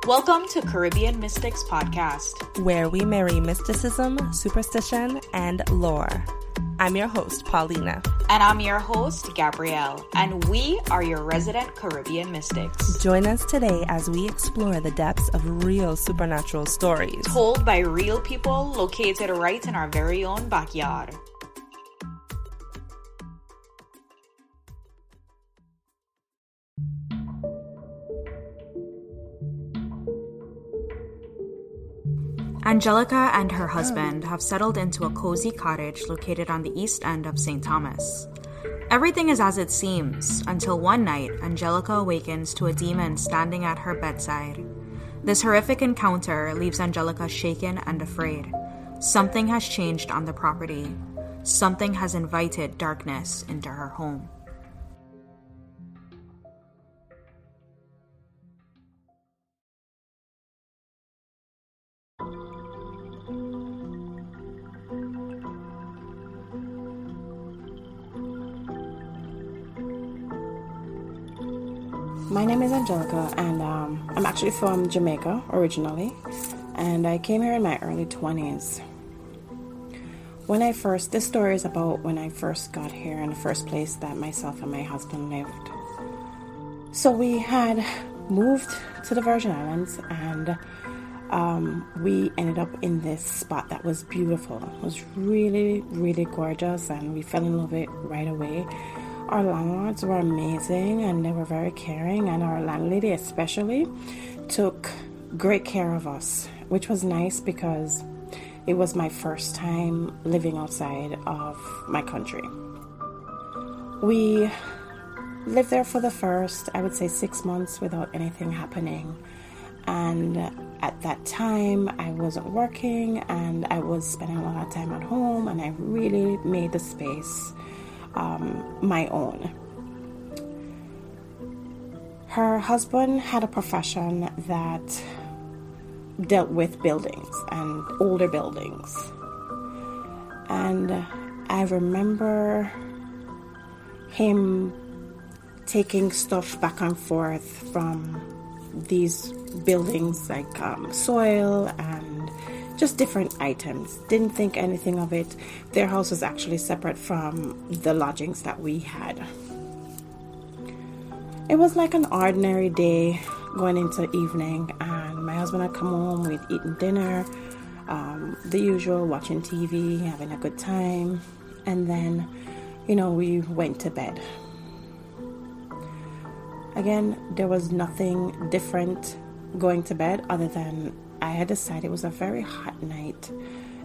Welcome to Caribbean Mystics Podcast, where we marry mysticism, superstition, and lore. I'm your host, Paulina. And I'm your host, Gabrielle. And we are your resident Caribbean Mystics. Join us today as we explore the depths of real supernatural stories. Told by real people located right in our very own backyard. Angelica and her husband have settled into a cozy cottage located on the East End of St. Thomas. Everything is as it seems, until one night, Angelica awakens to a demon standing at her bedside. This horrific encounter leaves Angelica shaken and afraid. Something has changed on the property. Something has invited darkness into her home. My name is Angelica, and I'm actually from Jamaica originally, and I came here in my early 20s. This story is about when I first got here in the first place that myself and my husband lived. So we had moved to the Virgin Islands, and we ended up in this spot that was beautiful. It was really, really gorgeous, and we fell in love with it right away. Our landlords were amazing, and they were very caring, and our landlady especially took great care of us, which was nice because it was my first time living outside of my country. We lived there for the first, I would say, 6 months without anything happening. And at that time, I wasn't working, and I was spending a lot of time at home, and I really made the space my own. Her husband had a profession that dealt with buildings and older buildings. And I remember him taking stuff back and forth from these buildings, like soil and just different items. Didn't think anything of it. Their house was actually separate from the lodgings that we had. It was like an ordinary day going into evening, and my husband had come home. We'd eaten dinner, the usual, watching TV, having a good time, and then, we went to bed. Again, there was nothing different going to bed other than I had decided it was a very hot night,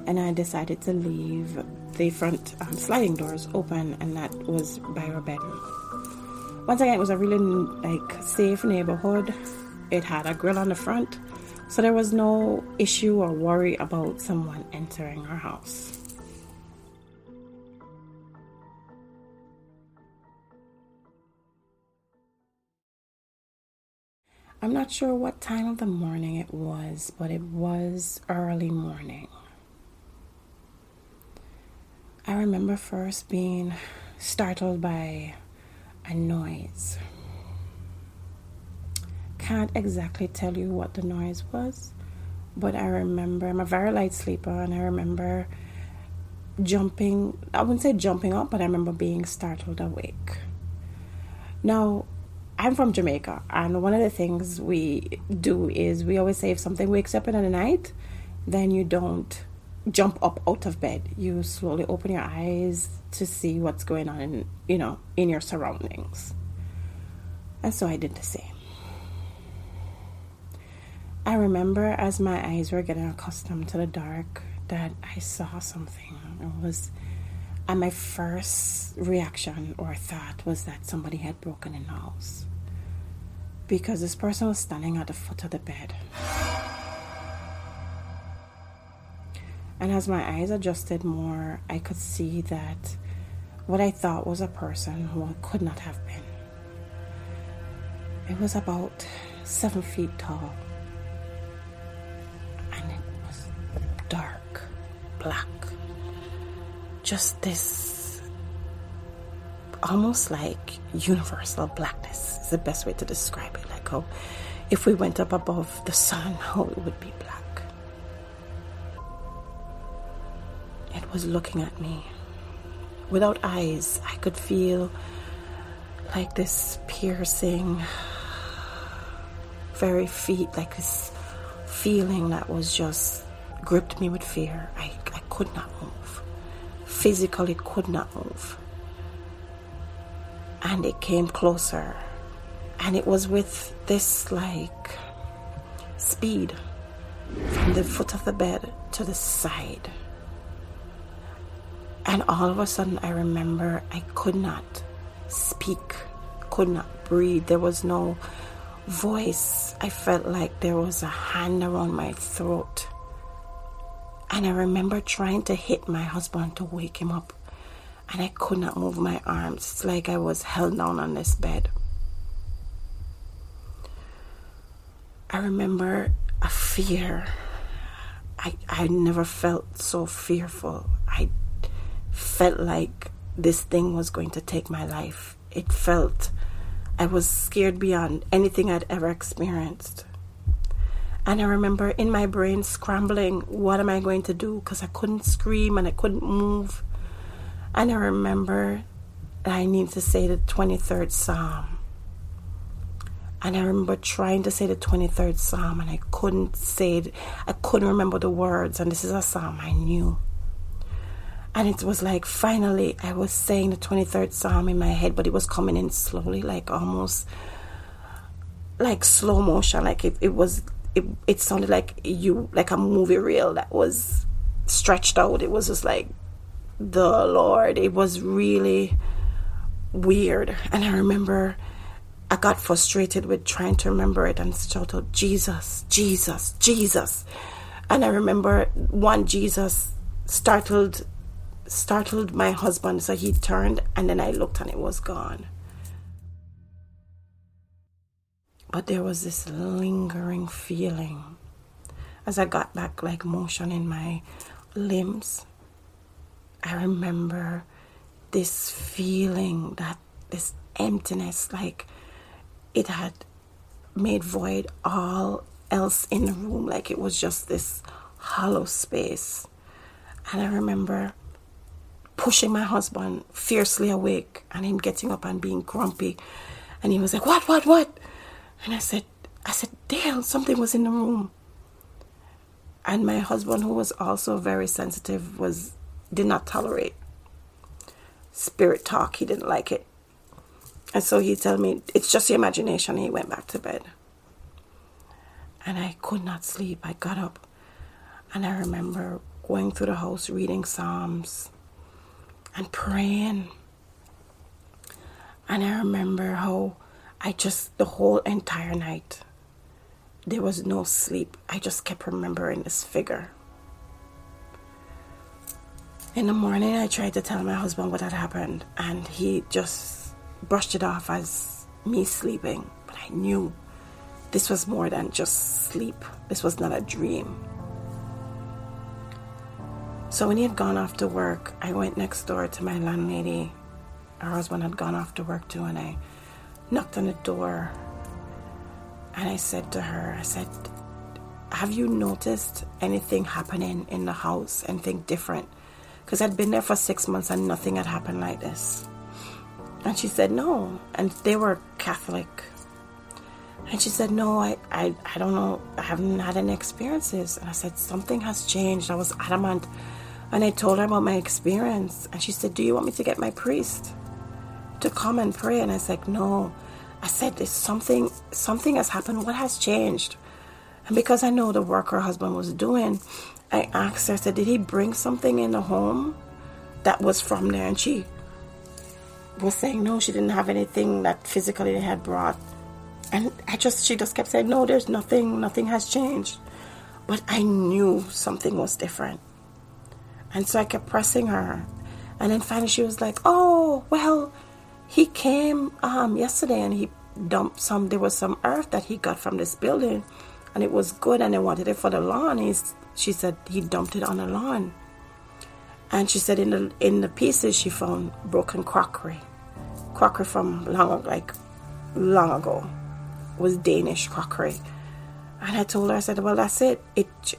and I decided to leave the front sliding doors open, and that was by our bed. Once again, it was a really safe neighborhood. It had a grill on the front, so there was no issue or worry about someone entering our house. I'm not sure what time of the morning it was, but it was early morning. I remember first being startled by a noise. Can't exactly tell you what the noise was, but I remember, I'm a very light sleeper, and I remember jumping, I wouldn't say jumping up, but I remember being startled awake. Now, I'm from Jamaica, and one of the things we do is we always say if something wakes up in the night, then you don't jump up out of bed. You slowly open your eyes to see what's going on in your surroundings. And so I did the same. I remember as my eyes were getting accustomed to the dark that I saw something. And my first reaction or thought was that somebody had broken in the house, because this person was standing at the foot of the bed. And as my eyes adjusted more, I could see that what I thought was a person who could not have been. It was about 7 feet tall, and it was dark, black. Just this almost like universal blackness is the best way to describe it. Like how if we went up above the sun, how it would be black. It was looking at me. Without eyes, I could feel like this piercing, very like this feeling that was just gripped me with fear. I could not move. Physically could not move. And it came closer. And it was with this like speed from the foot of the bed to the side. And all of a sudden I remember I could not speak, could not breathe. There was no voice. I felt like there was a hand around my throat. And I remember trying to hit my husband to wake him up. And I could not move my arms. It's like I was held down on this bed. I remember a fear. I never felt so fearful. I felt like this thing was going to take my life. It felt I was scared beyond anything I'd ever experienced. And I remember in my brain scrambling, what am I going to do? Because I couldn't scream and I couldn't move. And I remember that I needed to say the 23rd Psalm. And I remember trying to say the 23rd Psalm and I couldn't say it. I couldn't remember the words. And this is a psalm I knew. And it was like finally I was saying the 23rd Psalm in my head, but it was coming in slowly, like almost like slow motion. Like it sounded like a movie reel that was stretched out. It was just like, the Lord. It was really weird. And I remember I got frustrated with trying to remember it and shout out, Jesus, Jesus, Jesus. And I remember one Jesus startled my husband, so he turned and then I looked and it was gone. But there was this lingering feeling as I got back like motion in my limbs. I remember this feeling, that this emptiness, like it had made void all else in the room, like it was just this hollow space. And I remember pushing my husband fiercely awake and him getting up and being grumpy. And he was like, what? And I said, Dale, something was in the room. And my husband, who was also very sensitive, did not tolerate spirit talk. He didn't like it. And so he told me, it's just your imagination. And he went back to bed. And I could not sleep. I got up. And I remember going through the house, reading Psalms and praying. And I remember how the whole entire night, there was no sleep. I just kept remembering this figure. In the morning, I tried to tell my husband what had happened, and he just brushed it off as me sleeping. But I knew this was more than just sleep. This was not a dream. So when he had gone off to work, I went next door to my landlady. Her husband had gone off to work too, and I knocked on the door. And I said to her, have you noticed anything happening in the house, anything different? Because I'd been there for 6 months and nothing had happened like this. And she said, no. And they were Catholic. And she said, no, I don't know. I haven't had any experiences. And I said, something has changed. I was adamant. And I told her about my experience. And she said, do you want me to get my priest to come and pray? And I said, no. I said, there's something has happened. What has changed? And because I know the work her husband was doing, I asked her, I said, did he bring something in the home that was from there? And she was saying, no, she didn't have anything that physically they had brought. And she just kept saying, no, there's nothing has changed. But I knew something was different. And so I kept pressing her. And then finally she was like, oh, well, he came yesterday and he dumped there was some earth that he got from this building. And it was good and they wanted it for the lawn. She said he dumped it on the lawn. And she said in the pieces she found broken crockery from long ago. was Danish crockery. And I told her, I said, well, that's it.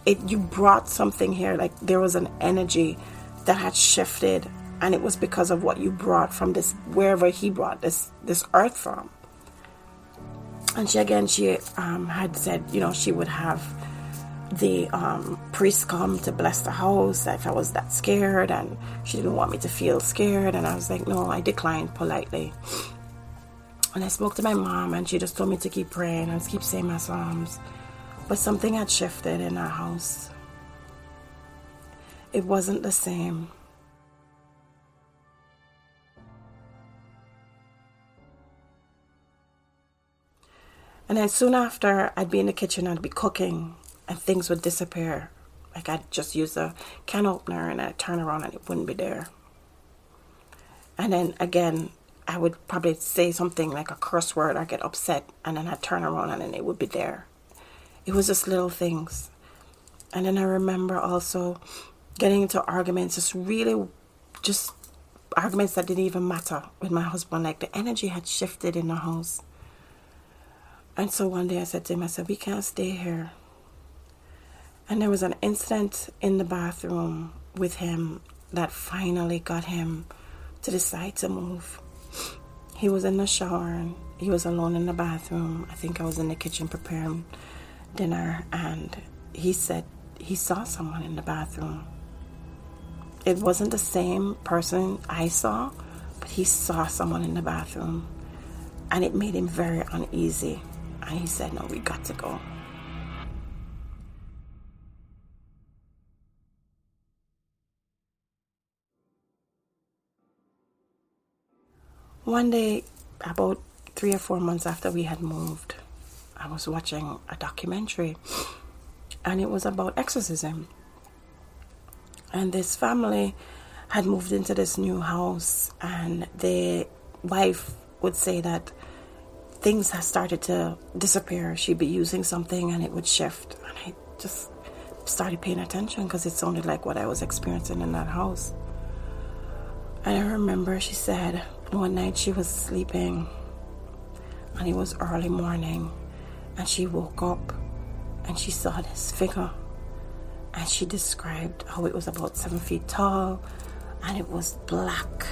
You brought something here. Like, there was an energy that had shifted, and it was because of what you brought from this, wherever he brought this earth from. And she had said, she would have the priest come to bless the house if I was that scared, and she didn't want me to feel scared. And I was like, no, I declined politely. And I spoke to my mom, and she just told me to keep praying and keep saying my psalms. But something had shifted in our house. It wasn't the same. And then soon after, I'd be in the kitchen, I'd be cooking, and things would disappear. Like, I'd just use a can opener, and I'd turn around, and it wouldn't be there. And then again, I would probably say something like a curse word or get upset, and then I'd turn around, and then it would be there. It was just little things. And then I remember also getting into arguments, just arguments that didn't even matter with my husband. Like, the energy had shifted in the house. And so one day I said to him, I said, we can't stay here. And there was an incident in the bathroom with him that finally got him to decide to move. He was in the shower, and he was alone in the bathroom. I think I was in the kitchen preparing dinner, and he said he saw someone in the bathroom. It wasn't the same person I saw, but he saw someone in the bathroom, and it made him very uneasy. And he said, no, we got to go. One day, about 3 or 4 months after we had moved, I was watching a documentary, and it was about exorcism. And this family had moved into this new house, and the wife would say that things had started to disappear. She'd be using something, and it would shift. And I just started paying attention because it sounded like what I was experiencing in that house. And I remember she said one night she was sleeping, and it was early morning, and she woke up and she saw this figure, and she described how it was about 7 feet tall, and it was black,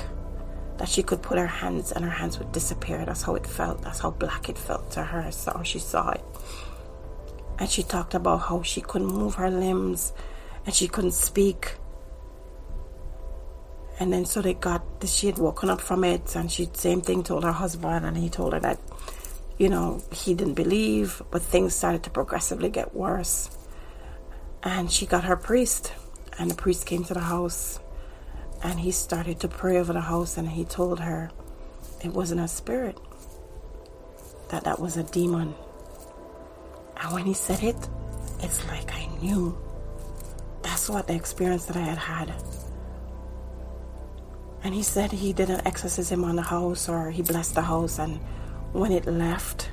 that she could put her hands and her hands would disappear. That's how it felt. That's how black it felt to her. That's how she saw it. And she talked about how she couldn't move her limbs and she couldn't speak. And then so she had woken up from it, and she same thing told her husband, and he told her that, he didn't believe, but things started to progressively get worse. And she got her priest, and the priest came to the house, and he started to pray over the house, and he told her it wasn't a spirit, that was a demon. And when he said it, it's like I knew. That's what the experience that I had had. And he said he did an exorcism on the house, or he blessed the house, and when it left,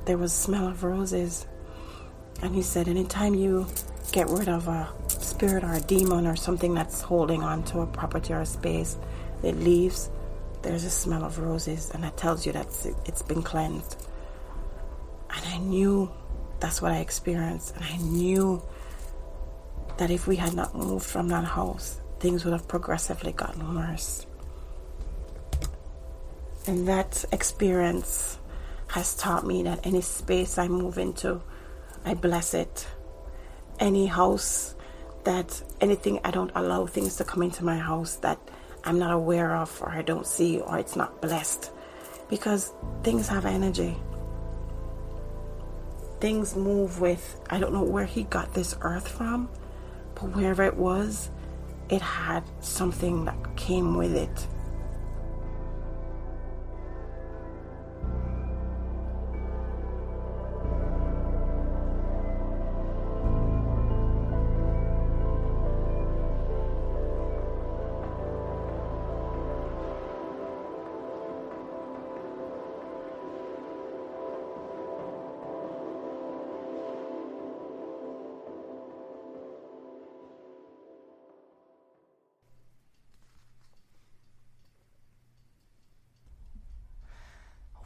there was smell of roses. And he said anytime you get rid of a spirit or a demon or something that's holding on to a property or a space, it leaves, there's a smell of roses, and that tells you that it's been cleansed. And I knew that's what I experienced, and I knew that if we had not moved from that house, things would have progressively gotten worse. And that experience has taught me that any space I move into, I bless it. Any house anything, I don't allow things to come into my house that I'm not aware of, or I don't see, or it's not blessed. Because things have energy. Things move with, I don't know where he got this earth from, but wherever it was, it had something that came with it.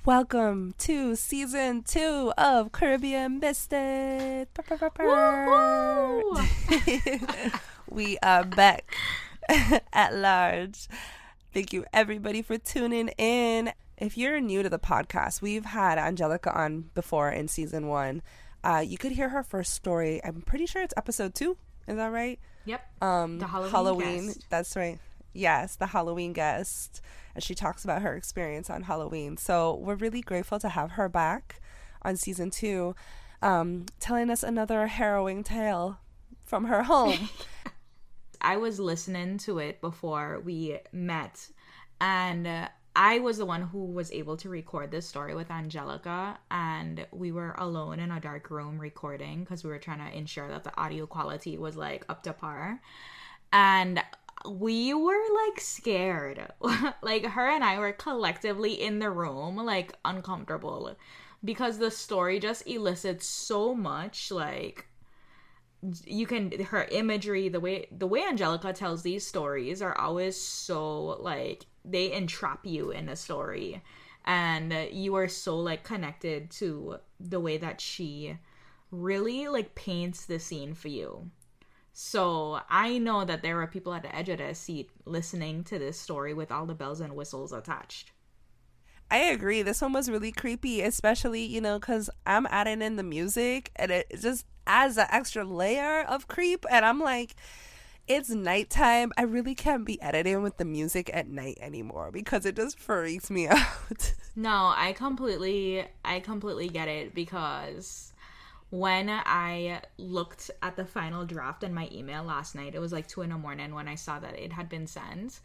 Welcome to season 2 of Caribbean Biscuit. We are back at large. Thank you everybody for tuning in. If you're new to the podcast, we've had Angelica on before in season 1. You could hear her first story. I'm pretty sure it's episode 2. Is that right? Yep. The Halloween guest. That's right. Yes, the Halloween guest. And she talks about her experience on Halloween. So we're really grateful to have her back on season 2, telling us another harrowing tale from her home. I was listening to it before we met, and I was the one who was able to record this story with Angelica, and we were alone in a dark room recording because we were trying to ensure that the audio quality was like up to par. And we were like scared. Like her and I were collectively in the room like uncomfortable because the story just elicits so much. Like you can, her imagery, the way Angelica tells these stories are always so like they entrap you in a story, and you are so like connected to the way that she really like paints the scene for you. So I know that there were people at the edge of their seat listening to this story with all the bells and whistles attached. I agree. This one was really creepy, especially, you know, because I'm adding in the music and it just adds an extra layer of creep. And I'm like, it's nighttime. I really can't be editing with the music at night anymore because it just freaks me out. No, I completely get it, because when I looked at the final draft in my email last night, it was like 2 a.m. when I saw that it had been sent.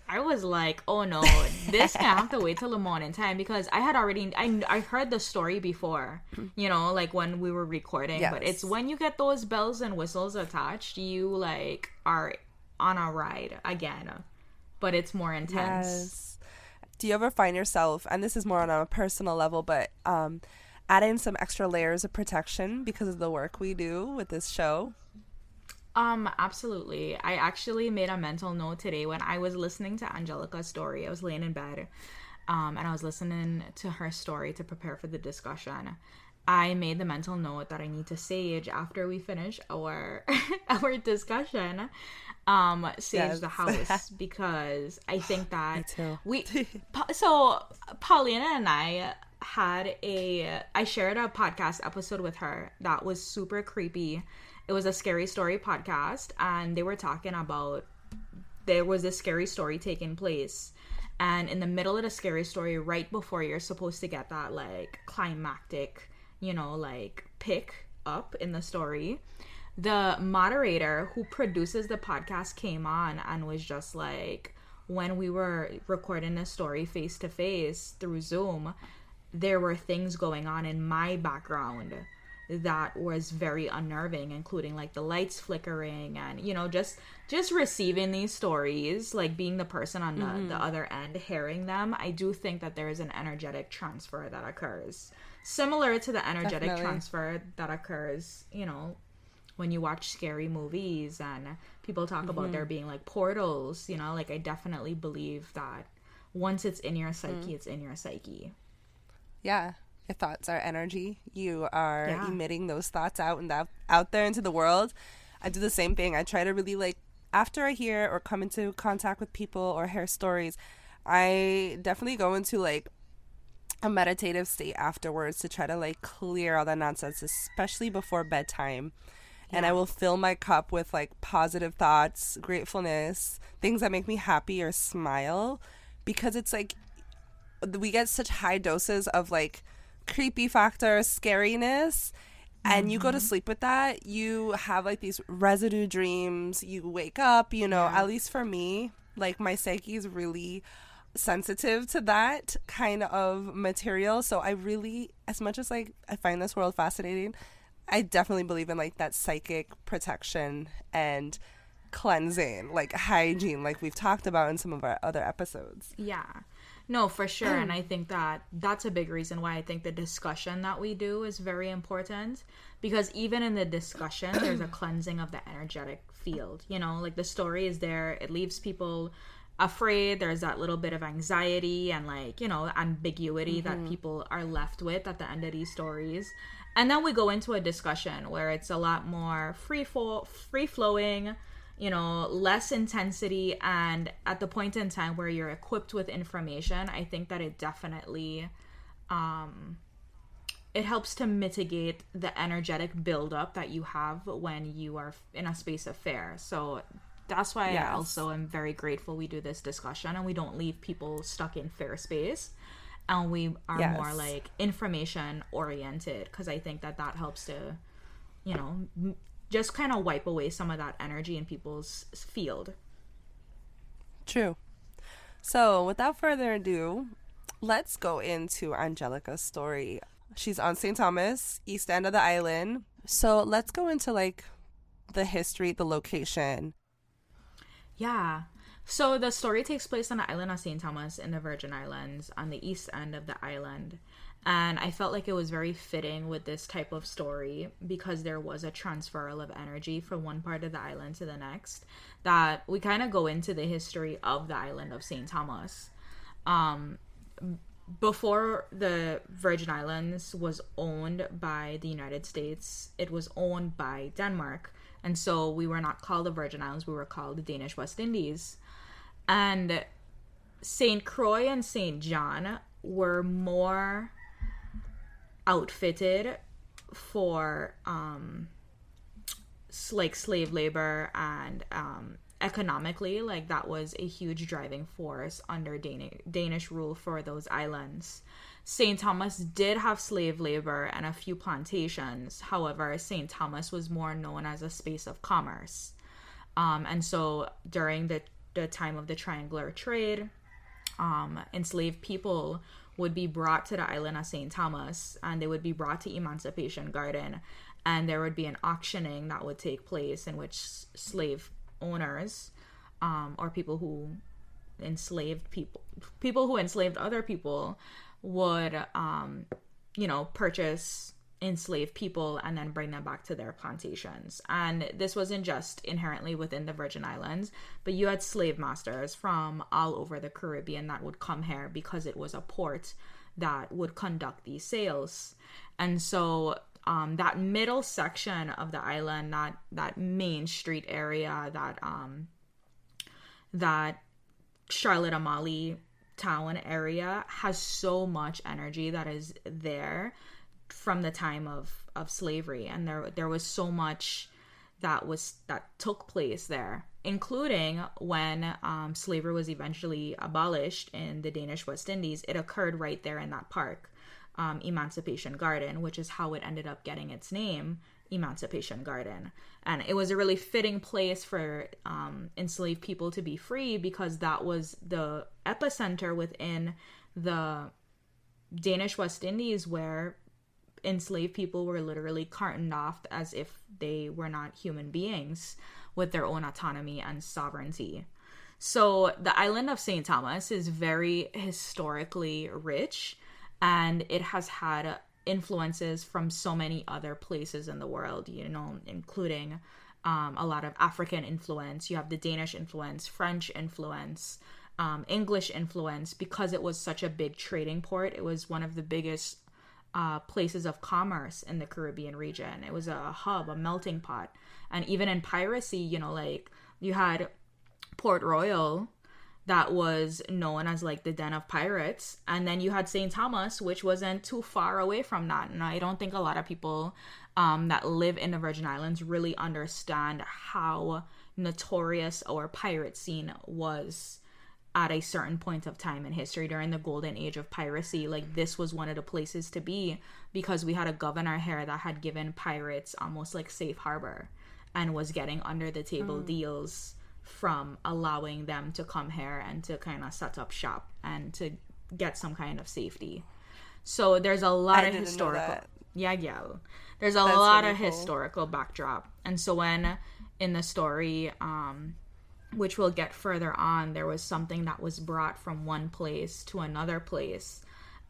I was like, oh no, this can have to wait till the morning time, because I had already, I heard the story before, you know, like when we were recording. Yes. But it's when you get those bells and whistles attached, you like are on a ride again, but it's more intense. Yes. Do you ever find yourself, and this is more on a personal level, but adding some extra layers of protection because of the work we do with this show? Absolutely. I actually made a mental note today when I was listening to Angelica's story. I was laying in bed, and I was listening to her story to prepare for the discussion. I made the mental note that I need to sage after we finish our our discussion. Sage the house, because I think that so Paulina and I I shared a podcast episode with her that was super creepy. It was a scary story podcast, and they were talking about, there was this scary story taking place, and in the middle of the scary story, right before you're supposed to get that like climactic, you know, like pick up in the story, the moderator who produces the podcast came on and was just like, when we were recording this story face to face through Zoom, there were things going on in my background that was very unnerving, including like the lights flickering, and you know, just receiving these stories, like being the person on the other end hearing them. I do think that there is an energetic transfer that occurs, similar to the energetic transfer that occurs, you know, when you watch scary movies and people talk about there being like portals, you know, like I definitely believe that once it's in your psyche, it's in your psyche. Yeah. Your thoughts are energy. You are emitting those thoughts out there into the world. I do the same thing. I try to really, like, after I hear or come into contact with people or hear stories, I definitely go into like a meditative state afterwards to try to like clear all that nonsense, especially before bedtime. Yeah. And I will fill my cup with like positive thoughts, gratefulness, things that make me happy or smile, because it's like we get such high doses of like creepy factor, scariness, and you go to sleep with that, you have like these residue dreams, you wake up, you know, at least for me, like my psyche is really sensitive to that kind of material. So I really, as much as like I find this world fascinating, I definitely believe in like that psychic protection and cleansing, like hygiene, like we've talked about in some of our other episodes. Yeah. No, for sure. And I think that that's a big reason why I think the discussion that we do is very important, because even in the discussion, there's a cleansing of the energetic field, you know, like the story is there. It leaves people afraid. There's that little bit of anxiety and like, you know, ambiguity that people are left with at the end of these stories. And then we go into a discussion where it's a lot more free flowing, you know, less intensity. And at the point in time where you're equipped with information, I think that it definitely, it helps to mitigate the energetic buildup that you have when you are in a space of fear. So that's why I also am very grateful we do this discussion and we don't leave people stuck in fear space. And we are more like information oriented, because I think that helps to, you know, just kind of wipe away some of that energy in people's field. True. So without further ado, let's go into Angelica's story. She's on St. Thomas, East End of the island. So let's go into like the history, the location. Yeah. So the story takes place on the island of St. Thomas in the Virgin Islands on the east end of the island. And I felt like it was very fitting with this type of story because there was a transferal of energy from one part of the island to the next, that we kind of go into the history of the island of St. Thomas. Before the Virgin Islands was owned by the United States, it was owned by Denmark. And so we were not called the Virgin Islands, we were called the Danish West Indies. And St. Croix and St. John were more outfitted for like slave labor, and economically, like that was a huge driving force under Danish rule for those islands. St. Thomas did have slave labor and a few plantations. However, St. Thomas was more known as a space of commerce. And so during the time of the triangular trade, enslaved people would be brought to the island of St. Thomas, and they would be brought to Emancipation Garden, and there would be an auctioning that would take place in which slave owners, or people who enslaved who enslaved other people would, you know, purchase enslaved people and then bring them back to their plantations. And this wasn't just inherently within the Virgin Islands, but you had slave masters from all over the Caribbean that would come here because it was a port that would conduct these sales. And so that middle section of the island, that main street area, that Charlotte Amalie town area has so much energy that is there from the time of slavery, and there was so much that took place there, including when slavery was eventually abolished in the Danish West Indies. It occurred right there in that park, Emancipation Garden, which is how it ended up getting its name, Emancipation Garden. And it was a really fitting place for enslaved people to be free, because that was the epicenter within the Danish West Indies where enslaved people were literally cartoned off as if they were not human beings with their own autonomy and sovereignty. So the island of St. Thomas is very historically rich, and it has had influences from so many other places in the world, you know, including a lot of African influence. You have the Danish influence, French influence, English influence. Because it was such a big trading port, it was one of the biggest places of commerce in the Caribbean region. It was a hub, a melting pot. And even in piracy, you know, like you had Port Royal, that was known as like the den of pirates, and then you had St. Thomas, which wasn't too far away from that. And I don't think a lot of people that live in the Virgin Islands really understand how notorious our pirate scene was at a certain point of time in history during the golden age of piracy. Like, this was one of the places to be, because we had a governor here that had given pirates almost like safe harbor and was getting under the table deals from allowing them to come here and to kind of set up shop and to get some kind of safety. So there's a lot of historical, there's a lot of historical backdrop. And so when in the story, which we'll get further on, there was something that was brought from one place to another place,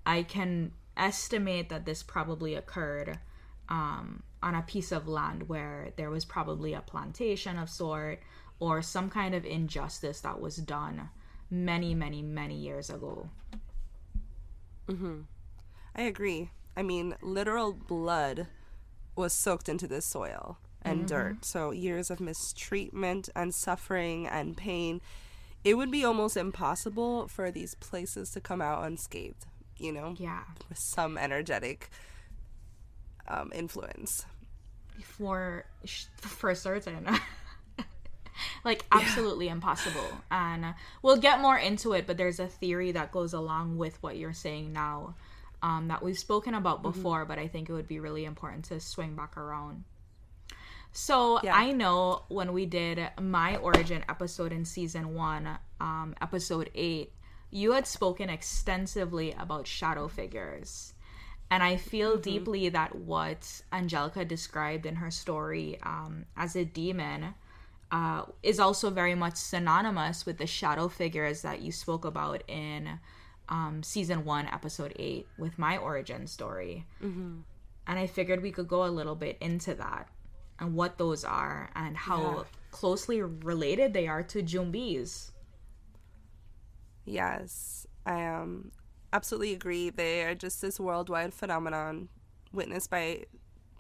I can estimate that this probably occurred on a piece of land where there was probably a plantation of sort, or some kind of injustice that was done many, many, many years ago. I agree. I mean, literal blood was soaked into this soil and dirt. So years of mistreatment and suffering and pain. It would be almost impossible for these places to come out unscathed, you know? Yeah. With some energetic influence. For certain. Like, absolutely impossible. And we'll get more into it, but there's a theory that goes along with what you're saying now, that we've spoken about before, but I think it would be really important to swing back around. So I know when we did my origin episode in season 1, episode 8, you had spoken extensively about shadow figures. And I feel deeply that what Angelica described in her story as a demon is also very much synonymous with the shadow figures that you spoke about in season 1, episode 8, with my origin story. And I figured we could go a little bit into that and what those are and how closely related they are to Jumbies. Yes, I absolutely agree. They are just this worldwide phenomenon witnessed by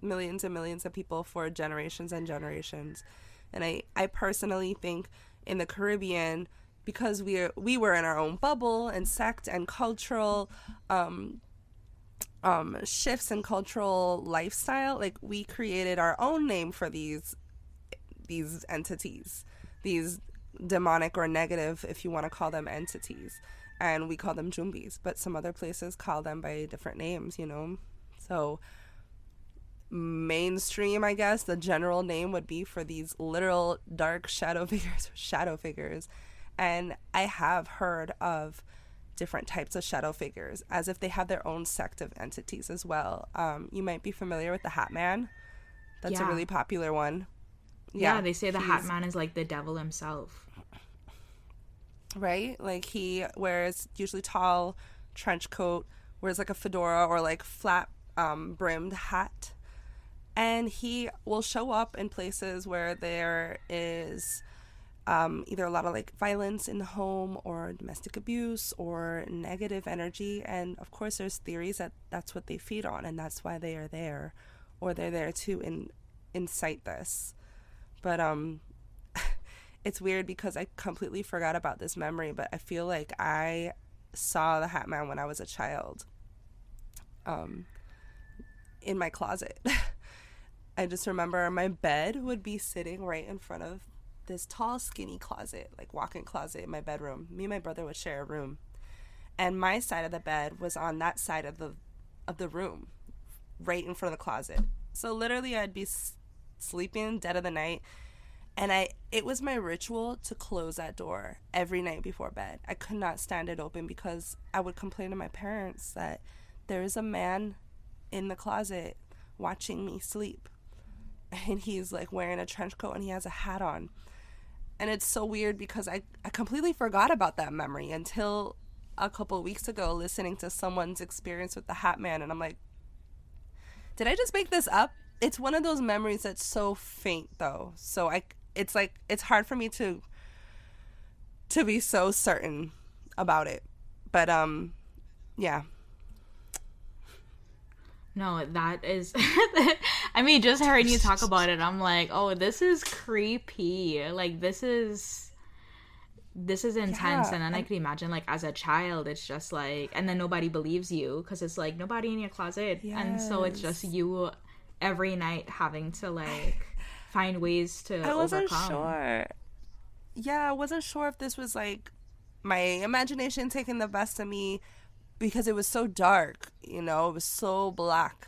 millions and millions of people for generations and generations. And I personally think in the Caribbean, because we were in our own bubble and sect and cultural shifts in cultural lifestyle, like we created our own name for these entities, these demonic or negative, if you want to call them, entities, and we call them Jumbies, but some other places call them by different names, you know. So mainstream, I guess the general name would be for these literal dark shadow figures. And I have heard of different types of shadow figures as if they have their own sect of entities as well. You might be familiar with the Hat Man. That's a really popular one. Yeah, they say the Hat Man is like the devil himself. Right? Like he wears usually tall trench coat, wears like a fedora or like flat brimmed hat. And he will show up in places where there is either a lot of like violence in the home or domestic abuse or negative energy. And of course there's theories that that's what they feed on and that's why they are there, or they're there to incite this. But it's weird because I completely forgot about this memory, but I feel like I saw the Hat Man when I was a child in my closet. I just remember my bed would be sitting right in front of this tall, skinny closet, like walk-in closet in my bedroom. Me and my brother would share a room. And my side of the bed was on that side of the room, right in front of the closet. So literally I'd be sleeping dead of the night, and it was my ritual to close that door every night before bed. I could not stand it open because I would complain to my parents that there is a man in the closet watching me sleep, and he's like wearing a trench coat and he has a hat on. And it's so weird because I completely forgot about that memory until a couple of weeks ago, listening to someone's experience with the Hat Man, and I'm like, did I just make this up? It's one of those memories that's so faint though, so it's hard for me to be so certain about it. But yeah. No, that is I mean, just hearing you talk about it, I'm like, oh, this is creepy. Like, this is intense. Yeah. And then I can imagine, like, as a child, it's just like, and then nobody believes you because it's like nobody in your closet. Yes. And so it's just you every night having to, like, find ways to overcome. I wasn't sure. Yeah, I wasn't sure if this was, like, my imagination taking the best of me, because it was so dark, you know, it was so black.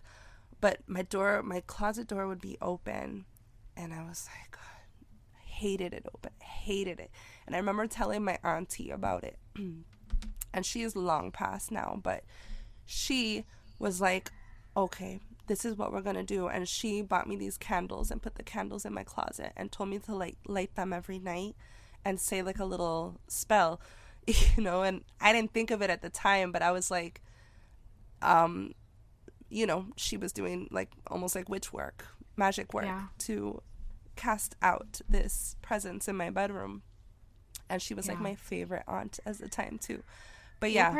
But my closet door would be open, and I was like, God, I hated it open, hated it. And I remember telling my auntie about it, and she is long past now, but she was like, okay, this is what we're going to do. And she bought me these candles and put the candles in my closet and told me to like light them every night and say like a little spell. You know, and I didn't think of it at the time, but I was like, you know, she was doing like almost like witch work, magic work to cast out this presence in my bedroom. and she was like my favorite aunt at the time too. But yeah,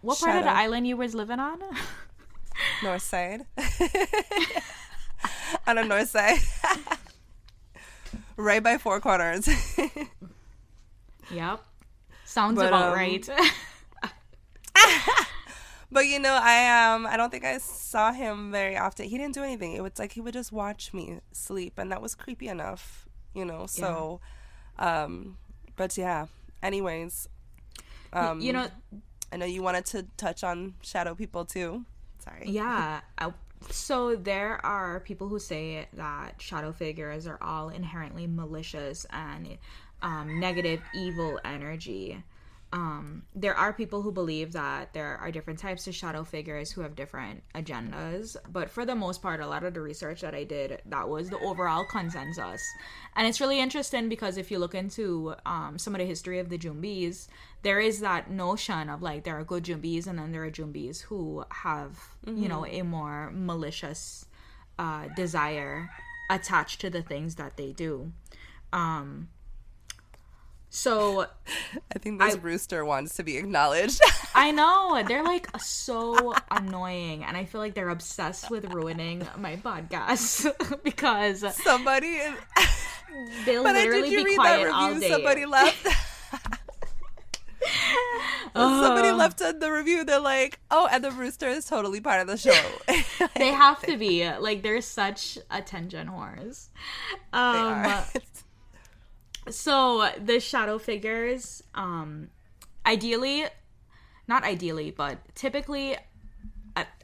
what part of the island you was living on? North side. On the north side. Right by Four Corners. Yep. Sounds about right. But you know, I don't think I saw him very often. He didn't do anything. It was like he would just watch me sleep, and that was creepy enough, you know. So but yeah. Anyways, you know, I know you wanted to touch on shadow people too. Sorry. Yeah. So there are people who say that shadow figures are all inherently malicious and negative, evil energy. There are people who believe that there are different types of shadow figures who have different agendas, but for the most part, a lot of the research that I did, that was the overall consensus. And it's really interesting because if you look into some of the history of the Jumbies, there is that notion of like there are good Jumbies and then there are Jumbies who have, you know, a more malicious desire attached to the things that they do. So I think this rooster wants to be acknowledged. I know. They're like so annoying, and I feel like they're obsessed with ruining my podcast because somebody they'll literally be quiet all day. Somebody left. Somebody left the review. They're like, "Oh, and the rooster is totally part of the show." They have to be. Like, they're such attention whores. They are. So the shadow figures, not ideally, but typically,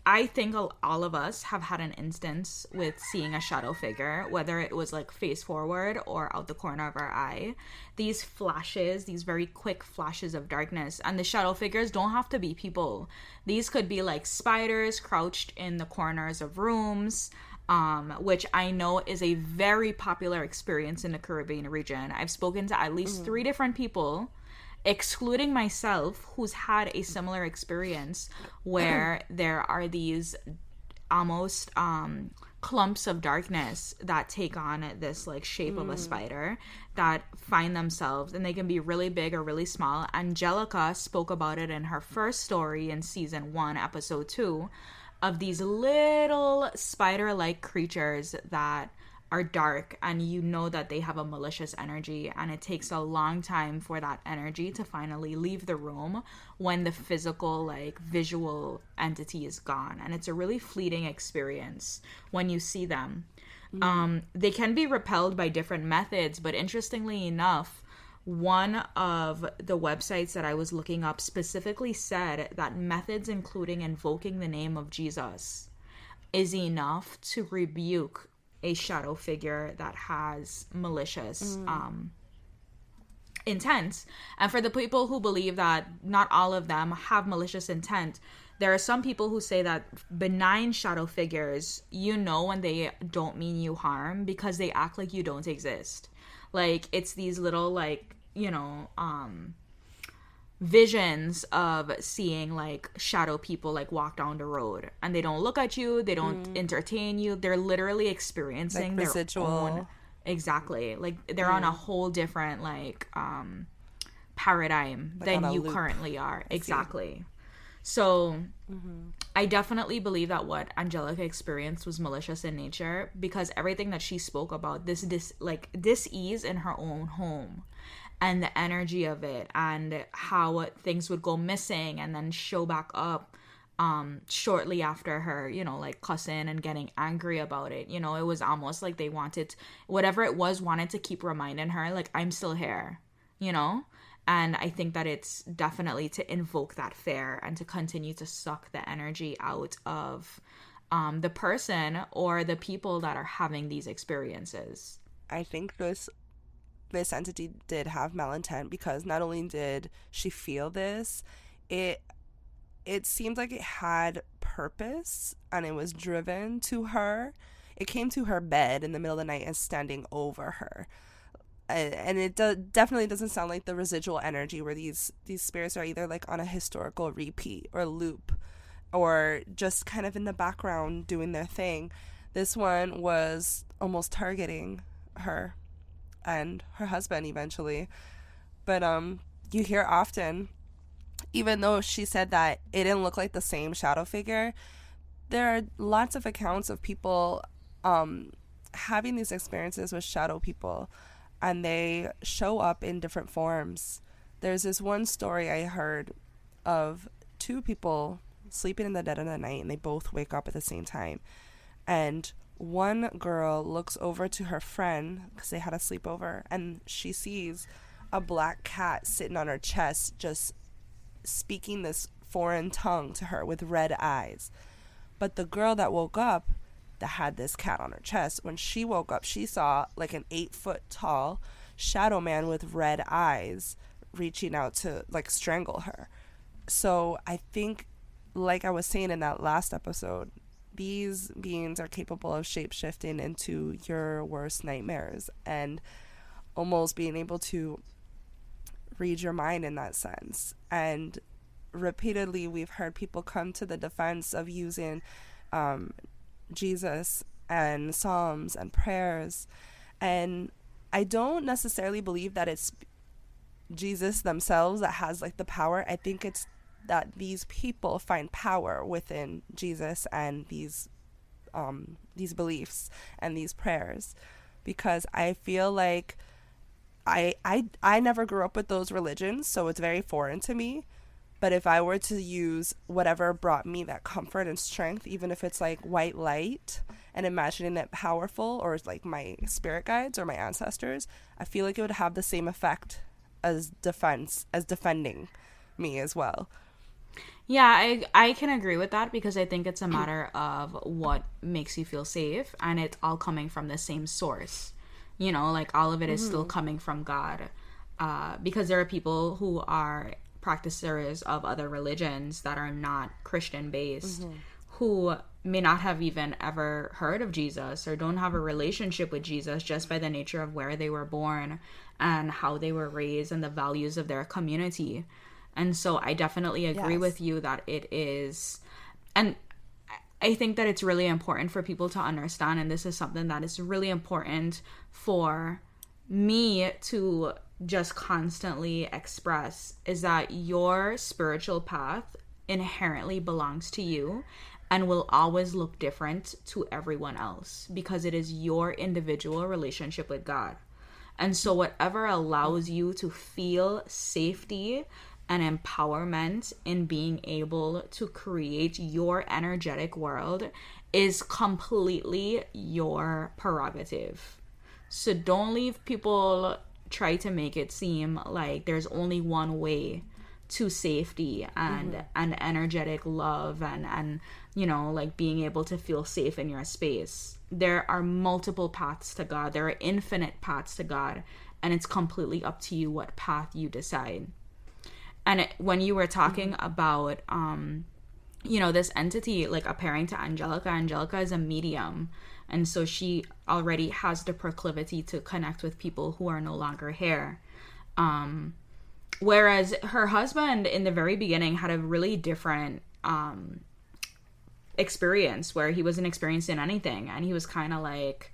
I think all of us have had an instance with seeing a shadow figure, whether it was like face forward or out the corner of our eye. These flashes, these very quick flashes of darkness, and the shadow figures don't have to be people. These could be like spiders crouched in the corners of rooms, which I know is a very popular experience in the Caribbean region. I've spoken to at least 3 different people, excluding myself, who's had a similar experience where there are these almost clumps of darkness that take on this like shape of a spider that find themselves, and they can be really big or really small. Angelica spoke about it in her first story in season 1, episode 2, of these little spider-like creatures that are dark, and you know that they have a malicious energy, and it takes a long time for that energy to finally leave the room when the physical, like, visual entity is gone. And it's a really fleeting experience when you see them. They can be repelled by different methods, but interestingly enough, one of the websites that I was looking up specifically said that methods including invoking the name of Jesus is enough to rebuke a shadow figure that has malicious intent. And for the people who believe that not all of them have malicious intent, there are some people who say that benign shadow figures, you know when they don't mean you harm because they act like you don't exist. Like, it's these little, like, you know, visions of seeing, like, shadow people, like, walk down the road. And they don't look at you. They don't entertain you. They're literally experiencing like their own... Exactly. Like, they're on a whole different, like, paradigm like than you currently are. Exactly. So I definitely believe that what Angelica experienced was malicious in nature, because everything that she spoke about, this dis-ease in her own home and the energy of it and how things would go missing and then show back up shortly after her, you know, like cussing and getting angry about it. You know, it was almost like they wanted, whatever it was, wanted to keep reminding her, like, I'm still here, you know? And I think that it's definitely to invoke that fear and to continue to suck the energy out of the person or the people that are having these experiences. I think this entity did have malintent, because not only did she feel this, it seemed like it had purpose and it was driven to her. It came to her bed in the middle of the night and standing over her. And it definitely doesn't sound like the residual energy where these spirits are either like on a historical repeat or loop or just kind of in the background doing their thing. This one was almost targeting her and her husband eventually. But you hear often, even though she said that it didn't look like the same shadow figure, there are lots of accounts of people having these experiences with shadow people, and they show up in different forms. There's this one story I heard of two people sleeping in the dead of the night, and they both wake up at the same time. And one girl looks over to her friend, because they had a sleepover, and she sees a black cat sitting on her chest, just speaking this foreign tongue to her with red eyes. But the girl that woke up, that had this cat on her chest, when she woke up, she saw like an 8-foot tall shadow man with red eyes reaching out to like strangle her. So I think, like I was saying in that last episode, these beings are capable of shape-shifting into your worst nightmares and almost being able to read your mind in that sense. And repeatedly we've heard people come to the defense of using Jesus and psalms and prayers, and I don't necessarily believe that it's Jesus themselves that has like the power. I think it's that these people find power within Jesus and these beliefs and these prayers, because I feel like I never grew up with those religions, so it's very foreign to me. But if I were to use whatever brought me that comfort and strength, even if it's like white light and imagining it powerful, or like my spirit guides or my ancestors, I feel like it would have the same effect as defending me as well. Yeah, I can agree with that, because I think it's a matter of what makes you feel safe, and it's all coming from the same source. You know, like all of it is still coming from God, because there are people who are practitioners of other religions that are not Christian based, who may not have even ever heard of Jesus or don't have a relationship with Jesus, just by the nature of where they were born and how they were raised and the values of their community. And so I definitely agree with you that it is, and I think that it's really important for people to understand, and this is something that is really important for me to just constantly express, is that your spiritual path inherently belongs to you and will always look different to everyone else, because it is your individual relationship with God. And so whatever allows you to feel safety and empowerment in being able to create your energetic world is completely your prerogative. So don't leave people try to make it seem like there's only one way to safety and energetic love and you know, like being able to feel safe in your space. There are multiple paths to God. There are infinite paths to God, and it's completely up to you what path you decide. And when you were talking about you know, this entity like appearing to Angelica is a medium, and so she already has the proclivity to connect with people who are no longer here. Whereas her husband in the very beginning had a really different experience, where he wasn't experiencing anything, and he was kind of like,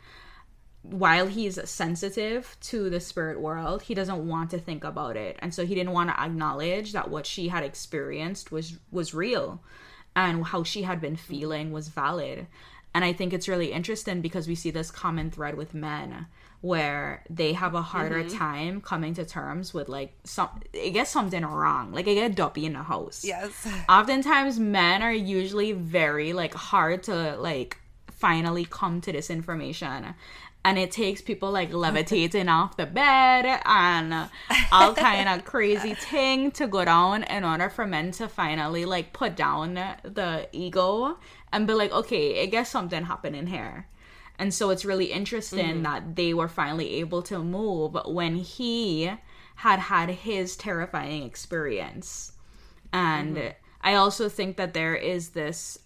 while he's sensitive to the spirit world, he doesn't want to think about it, and so he didn't want to acknowledge that what she had experienced was real, and how she had been feeling was valid. And I think it's really interesting, because we see this common thread with men, where they have a harder time coming to terms with like I guess something wrong, like I get dumpy in the house. Yes. Oftentimes men are usually very like hard to like finally come to this information, and it takes people like levitating off the bed and all kind of crazy thing to go down in order for men to finally like put down the ego and be like, okay, I guess something happened in here. And so it's really interesting that they were finally able to move when he had his terrifying experience. And I also think that there is this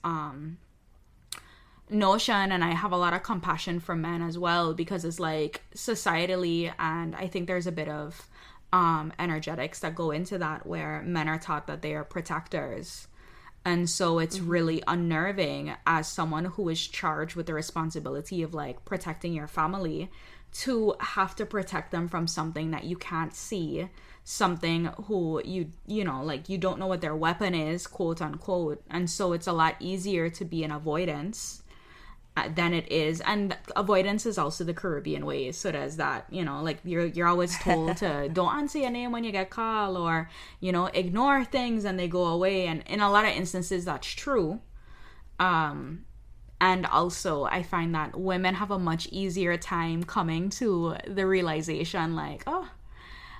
notion, and I have a lot of compassion for men as well, because it's like societally, and I think there's a bit of energetics that go into that, where men are taught that they are protectors. And so it's really unnerving as someone who is charged with the responsibility of like protecting your family, to have to protect them from something that you can't see, something who you know, like, you don't know what their weapon is, quote unquote. And so it's a lot easier to be in avoidance than it is. And avoidance is also the Caribbean way. So there's that, you know, like, you're always told to don't answer your name when you get called, or, you know, ignore things and they go away. And in a lot of instances that's true. And also, I find that women have a much easier time coming to the realization, like, oh,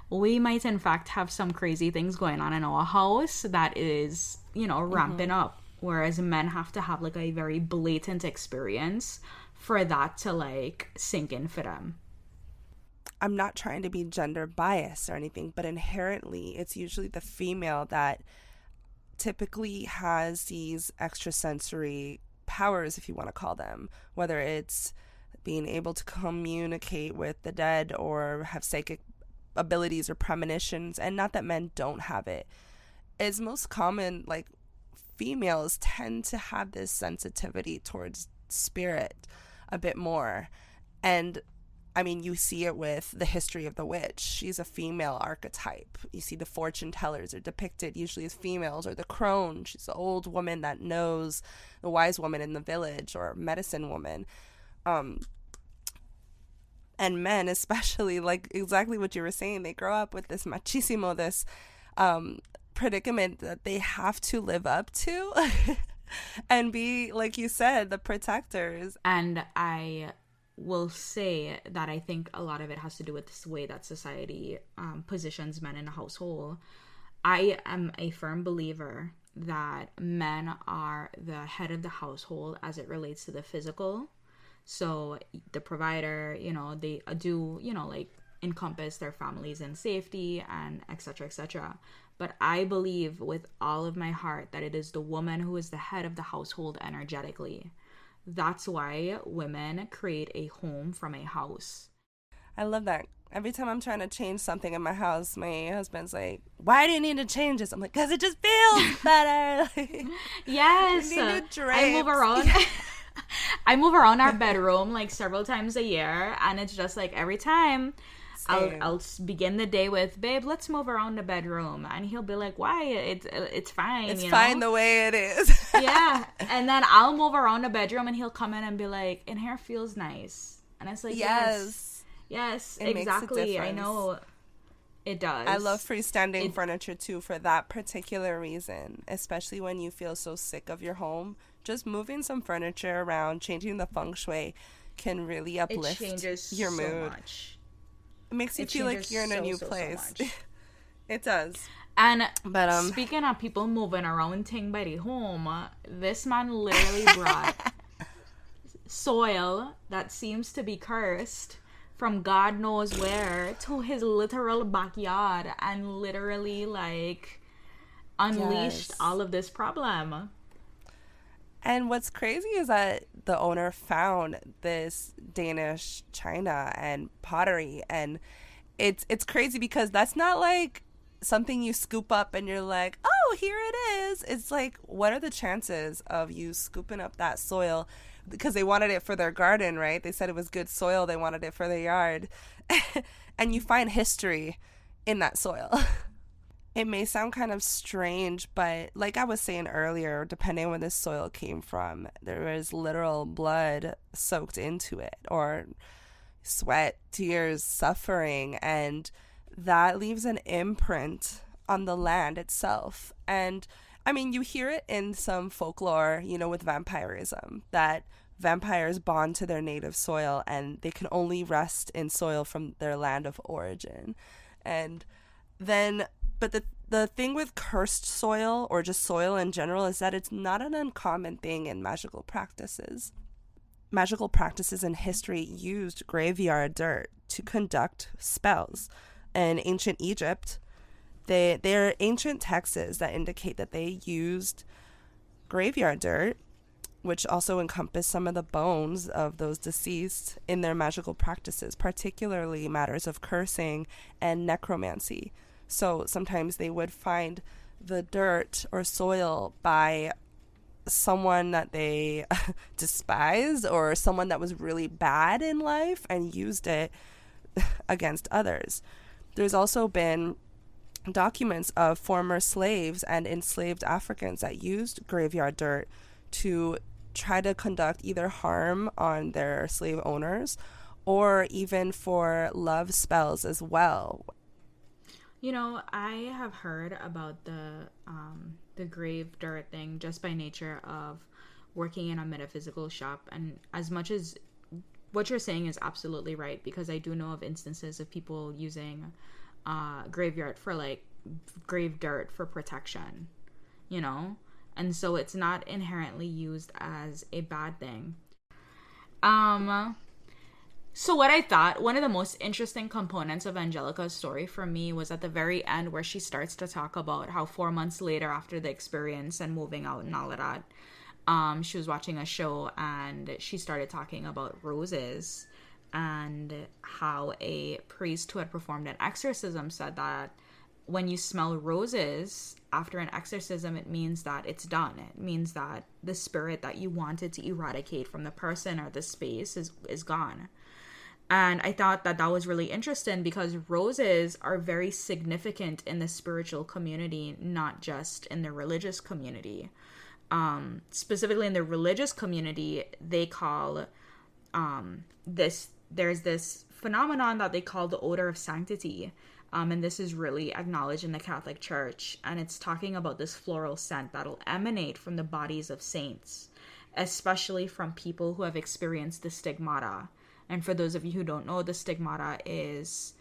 we might in fact have some crazy things going on in our house that is, you know, ramping up. Whereas men have to have, like, a very blatant experience for that to, like, sink in for them. I'm not trying to be gender biased or anything, but inherently, it's usually the female that typically has these extrasensory powers, if you want to call them, whether it's being able to communicate with the dead or have psychic abilities or premonitions. And not that men don't have it. It's most common, like, females tend to have this sensitivity towards spirit a bit more. And I mean, you see it with the history of the witch. She's a female archetype. You see the fortune tellers are depicted usually as females, or the crone. She's the old woman that knows, the wise woman in the village, or medicine woman. And men, especially, like exactly what you were saying, they grow up with this machismo, this predicament that they have to live up to and be, like you said, the protectors. And I will say that I think a lot of it has to do with this way that society positions men in a household. I am a firm believer that men are the head of the household as it relates to the physical. So the provider, you know, they do, you know, like, encompass their families in safety and etc., etc. But I believe with all of my heart that it is the woman who is the head of the household energetically. That's why women create a home from a house. I love that. Every time I'm trying to change something in my house, my husband's like, why do you need to change this? I'm like, because it just feels better. Yes. I move around our bedroom like several times a year, and it's just like every time I'll begin the day with, babe, let's move around the bedroom, and he'll be like, why? It's fine. It's fine the way it is. Yeah. And then I'll move around the bedroom and he'll come in and be like, in here feels nice. And it's like, yes, exactly. I know it does. I love freestanding furniture too for that particular reason, especially when you feel so sick of your home. Just moving some furniture around, changing the feng shui can really uplift your mood. Much. It makes you feel like you're in a new place. So it does. And speaking of people moving around thing by the home, this man literally brought soil that seems to be cursed from God knows where to his literal backyard and literally, like, unleashed all of this problem. And what's crazy is that the owner found this Danish china and pottery, and it's crazy because that's not like something you scoop up and you're like, oh, here it is. It's like, what are the chances of you scooping up that soil? Because they wanted it for their garden, right? They said it was good soil. They wanted it for their yard. And you find history in that soil. It may sound kind of strange, but like I was saying earlier, depending on where this soil came from, there was literal blood soaked into it, or sweat, tears, suffering, and that leaves an imprint on the land itself. And I mean, you hear it in some folklore, you know, with vampirism, that vampires bond to their native soil and they can only rest in soil from their land of origin. And then, but the thing with cursed soil, or just soil in general, is that it's not an uncommon thing in magical practices. Magical practices in history used graveyard dirt to conduct spells. In ancient Egypt, there are ancient texts that indicate that they used graveyard dirt, which also encompass some of the bones of those deceased, in their magical practices, particularly matters of cursing and necromancy. So sometimes they would find the dirt or soil by someone that they despised or someone that was really bad in life and used it against others. There's also been documents of former slaves and enslaved Africans that used graveyard dirt to try to conduct either harm on their slave owners or even for love spells as well. You know, I have heard about the grave dirt thing just by nature of working in a metaphysical shop, and as much as what you're saying is absolutely right, because I do know of instances of people using graveyard for like grave dirt for protection, you know, and so it's not inherently used as a bad thing. So what I thought, one of the most interesting components of Angelica's story for me was at the very end, where she starts to talk about how 4 months later after the experience and moving out and all of that, she was watching a show and she started talking about roses and how a priest who had performed an exorcism said that when you smell roses after an exorcism, it means that it's done. It means that the spirit that you wanted to eradicate from the person or the space is gone. And I thought that was really interesting because roses are very significant in the spiritual community, not just in the religious community. Specifically in the religious community, they call there's this phenomenon that they call the odor of sanctity. And this is really acknowledged in the Catholic Church. And it's talking about this floral scent that'll emanate from the bodies of saints, especially from people who have experienced the stigmata. And for those of you who don't know, the stigmata is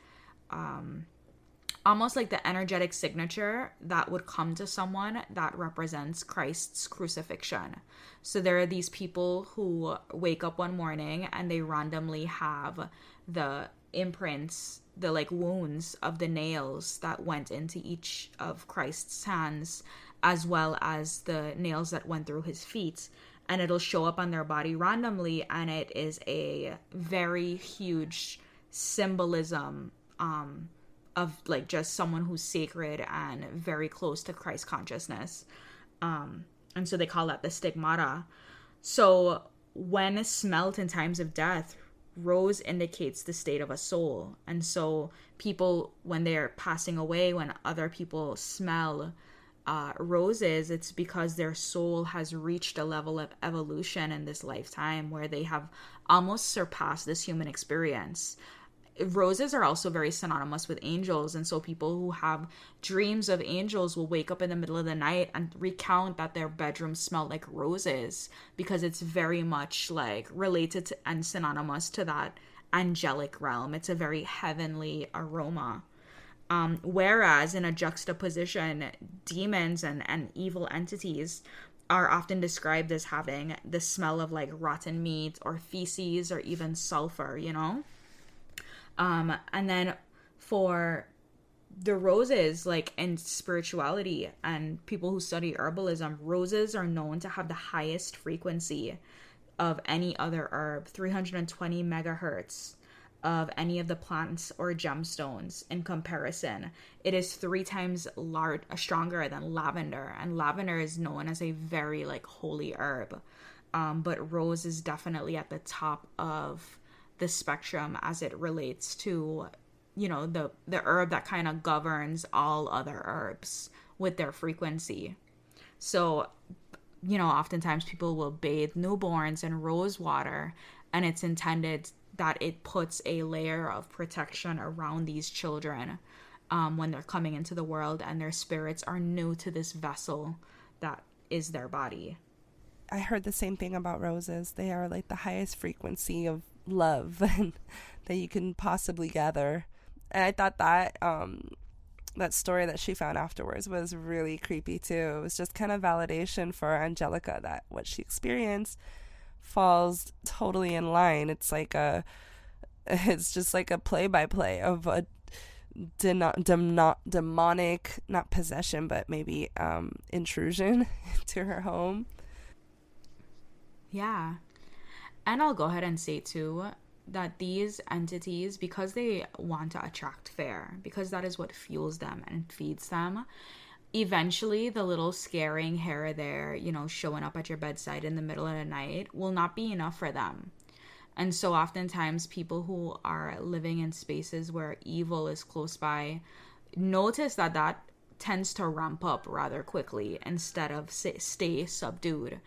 almost like the energetic signature that would come to someone that represents Christ's crucifixion. So there are these people who wake up one morning and they randomly have the imprints, the like wounds of the nails that went into each of Christ's hands, as well as the nails that went through his feet. And it'll show up on their body randomly, and it is a very huge symbolism of like just someone who's sacred and very close to Christ consciousness. And so they call that the stigmata. So when smelt in times of death, rose indicates the state of a soul. And so people, when they're passing away, when other people smell roses, it's because their soul has reached a level of evolution in this lifetime where they have almost surpassed this human experience. Roses are also very synonymous with angels, and so people who have dreams of angels will wake up in the middle of the night and recount that their bedroom smelled like roses, because it's very much like related to and synonymous to that angelic realm. It's a very heavenly aroma. Whereas in a juxtaposition, demons and evil entities are often described as having the smell of like rotten meat or feces or even sulfur, you know? And then for the roses, like in spirituality and people who study herbalism, roses are known to have the highest frequency of any other herb, 320 megahertz. Of any of the plants or gemstones. In comparison, it is 3 times stronger than lavender, and lavender is known as a very like holy herb, but rose is definitely at the top of the spectrum as it relates to, you know, the herb that kind of governs all other herbs with their frequency. So, you know, oftentimes people will bathe newborns in rose water, and it's intended that it puts a layer of protection around these children when they're coming into the world and their spirits are new to this vessel that is their body. I heard the same thing about roses. They are like the highest frequency of love that you can possibly gather. And I thought that that story that she found afterwards was really creepy too. It was just kind of validation for Angelica that what she experienced falls totally in line. It's just like a play-by-play of a demonic, not possession, but maybe intrusion into her home. Yeah. And I'll go ahead and say too that these entities, because they want to attract fare, because that is what fuels them and feeds them, eventually the little scaring here or there, you know, showing up at your bedside in the middle of the night will not be enough for them. And so oftentimes people who are living in spaces where evil is close by notice that that tends to ramp up rather quickly instead of stay subdued.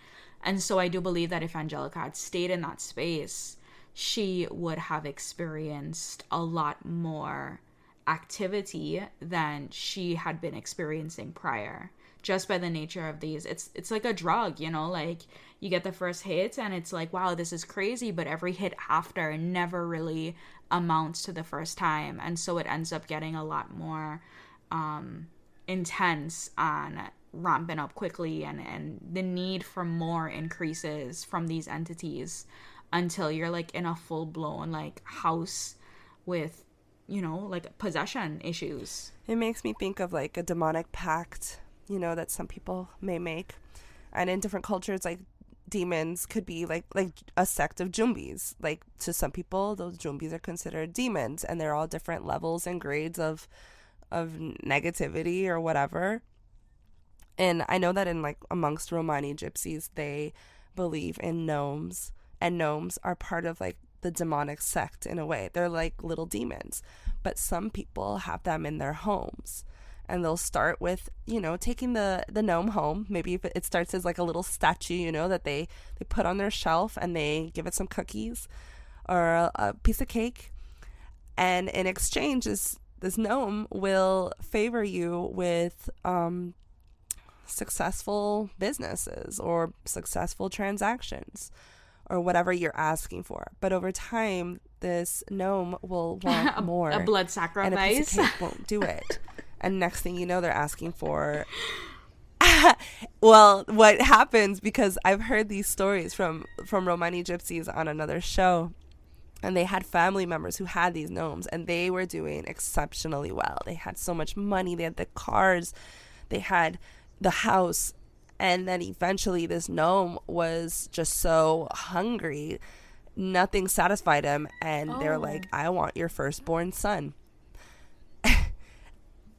And so I do believe that if Angelica had stayed in that space, she would have experienced a lot more activity than she had been experiencing prior, just by the nature of these. It's like a drug, you know, like you get the first hit and it's like, wow, this is crazy, but every hit after never really amounts to the first time, and so it ends up getting a lot more intense and ramping up quickly, and the need for more increases from these entities until you're like in a full-blown like house with, you know, like possession issues. It makes me think of like a demonic pact, you know, that some people may make. And in different cultures, like demons could be like a sect of jumbies. Like to some people, those jumbies are considered demons, and they're all different levels and grades of negativity or whatever. And I know that in like amongst Romani gypsies, they believe in gnomes, and gnomes are part of like the demonic sect in a way. They're like little demons, but some people have them in their homes, and they'll start with, you know, taking the gnome home. Maybe if it starts as like a little statue, you know, that they put on their shelf, and they give it some cookies or a piece of cake, and in exchange this gnome will favor you with successful businesses or successful transactions or whatever you're asking for. But over time, this gnome will want more. A blood sacrifice. And a piece of cake won't do it. And next thing you know, they're asking for... Well, what happens, because I've heard these stories from Romani gypsies on another show, and they had family members who had these gnomes, and they were doing exceptionally well. They had so much money. They had the cars. They had the house. And then eventually this gnome was just so hungry, nothing satisfied him, and they're like, I want your firstborn son.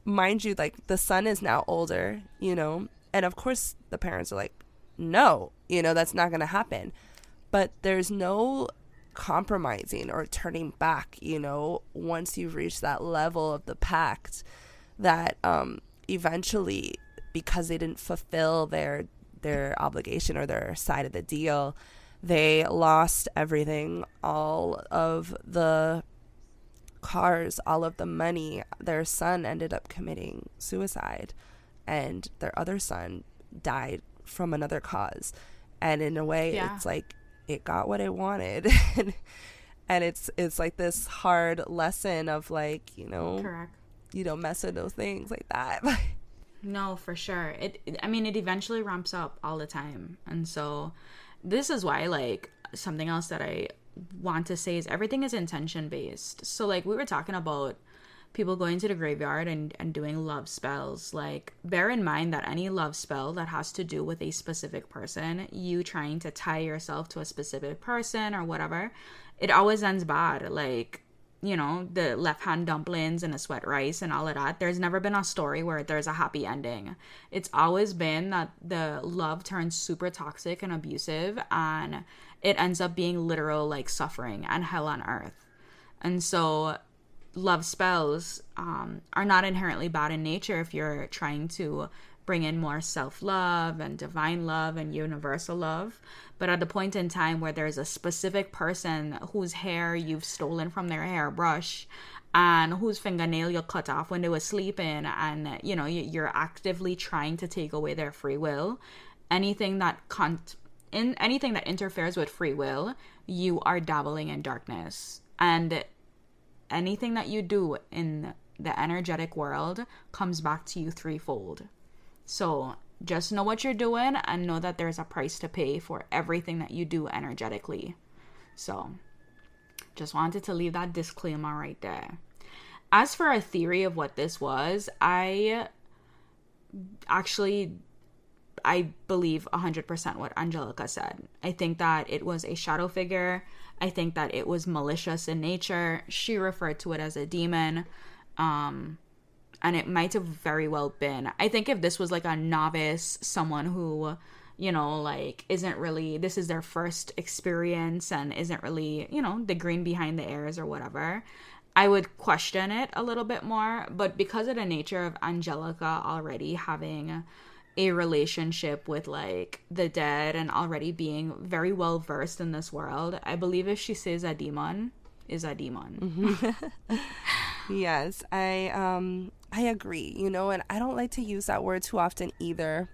Mind you, like, the son is now older, you know, and of course the parents are like, no, you know, that's not going to happen. But there's no compromising or turning back, you know, once you've reached that level of the pact, that eventually, because they didn't fulfill their obligation or their side of the deal, they lost everything, all of the cars, all of the money. Their son ended up committing suicide, and their other son died from another cause. And in a way, it's like it got what it wanted. And it's like this hard lesson of like, you know, correct, you don't mess with those things like that. No, for sure. It eventually ramps up all the time. And so this is why, like, something else that I want to say is everything is intention based. So like we were talking about people going to the graveyard and doing love spells. Like, bear in mind that any love spell that has to do with a specific person, you trying to tie yourself to a specific person or whatever, it always ends bad. Like, you know, the left hand dumplings and the sweat rice and all of that. There's never been a story where there's a happy ending. It's always been that the love turns super toxic and abusive, and it ends up being literal like suffering and hell on earth. And so love spells are not inherently bad in nature if you're trying to bring in more self-love and divine love and universal love. But at the point in time where there's a specific person whose hair you've stolen from their hairbrush and whose fingernail you cut off when they were sleeping, and you know you're actively trying to take away their free will, anything that interferes with free will, you are dabbling in darkness. And anything that you do in the energetic world comes back to you threefold. So just know what you're doing and know that there's a price to pay for everything that you do energetically. So just wanted to leave that disclaimer right there. As for a theory of what this was, I believe 100% what Angelica said. I think that it was a shadow figure. I think that it was malicious in nature. She referred to it as a demon. And it might have very well been. I think if this was like a novice, someone who, you know, like isn't really, this is their first experience and isn't really, you know, the green behind the ears or whatever, I would question it a little bit more. But because of the nature of Angelica already having a relationship with like the dead and already being very well versed in this world, I believe if she says a demon is a demon. Yes, I agree, you know, and I don't like to use that word too often either.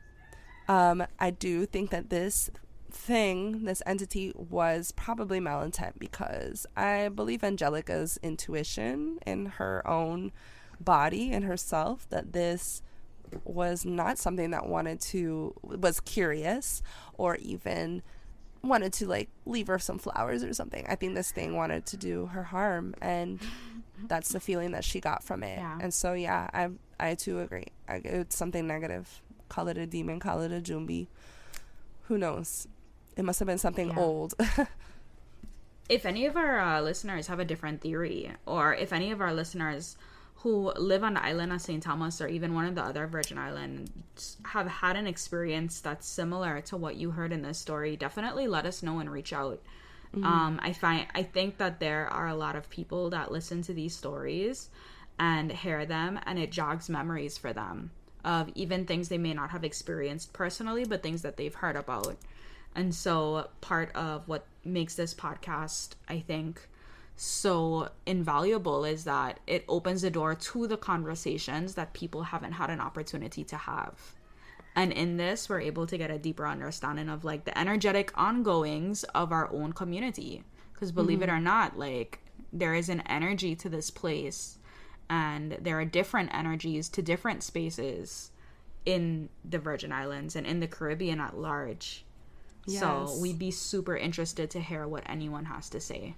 I do think that this entity was probably malintent, because I believe Angelica's intuition in her own body and herself that this was not something that was curious or even wanted to like leave her some flowers or something. I think this thing wanted to do her harm, and that's the feeling that she got from it. Yeah. And so yeah, I too agree. It's something negative. Call it a demon, call it a jumbi. Who knows? It must have been something old. If any of our listeners have a different theory, or if any of our listeners who live on the island of St. Thomas or even one of the other Virgin Islands have had an experience that's similar to what you heard in this story, definitely let us know and reach out. I think that there are a lot of people that listen to these stories and hear them, and it jogs memories for them of even things they may not have experienced personally, but things that they've heard about. And so part of what makes this podcast, I think, so invaluable is that it opens the door to the conversations that people haven't had an opportunity to have. And in this, we're able to get a deeper understanding of like the energetic ongoings of our own community. Because believe it or not, like there is an energy to this place, and there are different energies to different spaces in the Virgin Islands and in the Caribbean at large. Yes. So we'd be super interested to hear what anyone has to say.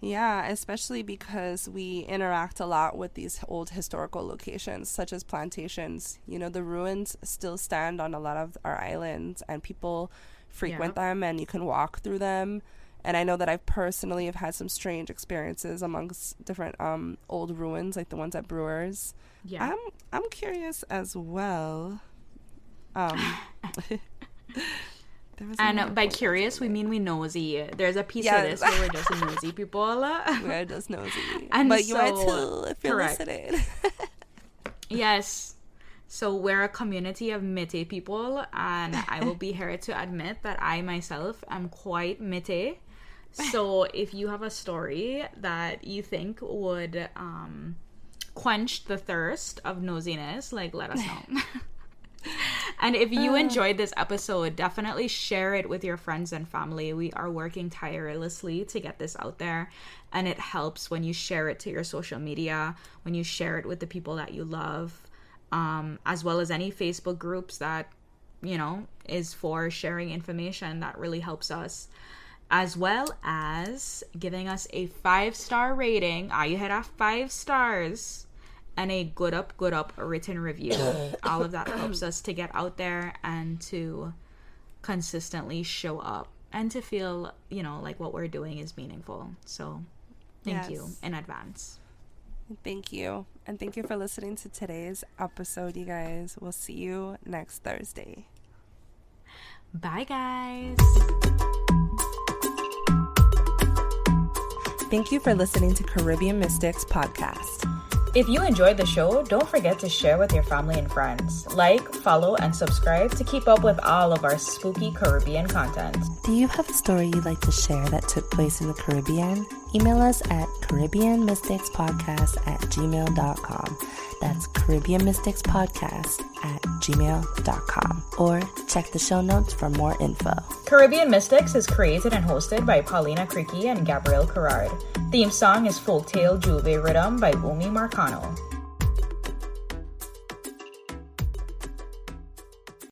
Yeah, especially because we interact a lot with these old historical locations, such as plantations. You know, the ruins still stand on a lot of our islands, and people frequent them, and you can walk through them. And I know that I personally have had some strange experiences amongst different old ruins, like the ones at Brewers. Yeah, I'm curious as well. And by curious, we mean we nosy. There's a piece of this where we're just nosy people. We're just nosy. But you are too if you're listening. Yes. So we're a community of Métis people, and I will be here to admit that I myself am quite Métis. So if you have a story that you think would quench the thirst of nosiness, like, let us know. And if you enjoyed this episode, definitely share it with your friends and family. We are working tirelessly to get this out there, and it helps when you share it to your social media, when you share it with the people that you love, as well as any Facebook groups that, you know, is for sharing information. That really helps us, as well as giving us a 5-star rating. You hit a 5 stars. And a good up written review. All of that helps us to get out there and to consistently show up and to feel, you know, like what we're doing is meaningful. So thank you in advance. Thank you. And thank you for listening to today's episode, you guys. We'll see you next Thursday. Bye, guys. Thank you for listening to Caribbean Mystics Podcast. If you enjoyed the show, don't forget to share with your family and friends. Like, follow, and subscribe to keep up with all of our spooky Caribbean content. Do you have a story you'd like to share that took place in the Caribbean? Email us at caribbeanmysticspodcast@gmail.com. That's caribbeanmysticspodcast@gmail.com. Or check the show notes for more info. Caribbean Mystics is created and hosted by Paulina Creaky and Gabrielle Carrard. Theme song is Folktale Juve Rhythm by Umi Marcano.